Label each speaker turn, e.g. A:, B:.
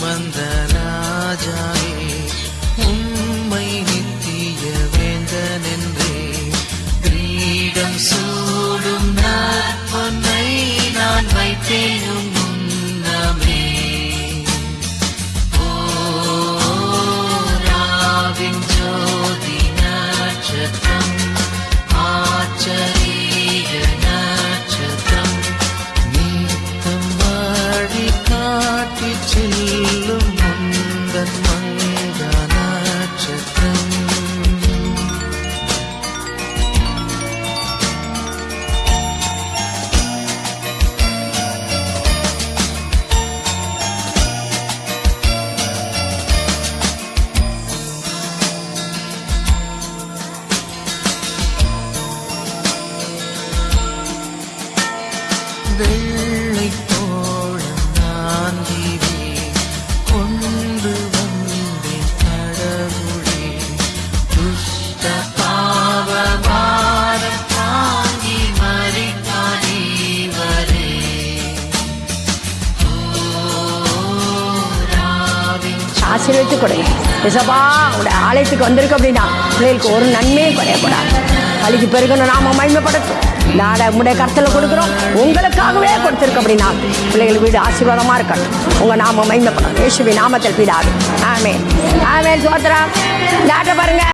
A: மந்த ராஜாவே உம்மை நித்திய வேந்தனென்றே கிரீடம் சூடும் நற்பொன்னை நான் வைத்தேனும் முன்னமே. ராவின் ஜோதி நட்சத்திரம் ஆச்சரிய நட்சத்திரம் நீத்தம் வழி காட்டி செல்லும் முந்தன் மங்க நட்சத்திரம். வெள்ளை தோழன் நான் தீவே கொண்டு வந்தேன் கடவுளே துஷ்ட பாவபாரம் தாங்கி மறித்தானீவரே.
B: ஆசீர்வதித்து கொடுங்க இசப்பா. உடைய ஆலயத்துக்கு வந்திருக்கு அப்படின்னா பிள்ளைகளுக்கு ஒரு நன்மையும் குறையக்கூடாது. பழிக்கு பெருகணும், நாம மகிமைப்படட்டும். நாட உடைய கருத்தில் கொடுக்குறோம், உங்களுக்காகவே கொடுத்துருக்கு அப்படின்னா பிள்ளைகள் வீடு ஆசீர்வாதமாக இருக்கட்டும். உங்கள் நாம மகிமைப்படும். இயேசுவின் நாமத்தில் பிதாவே ஆமென் ஆமென். சோத்திரம். நாட்டை பாருங்க.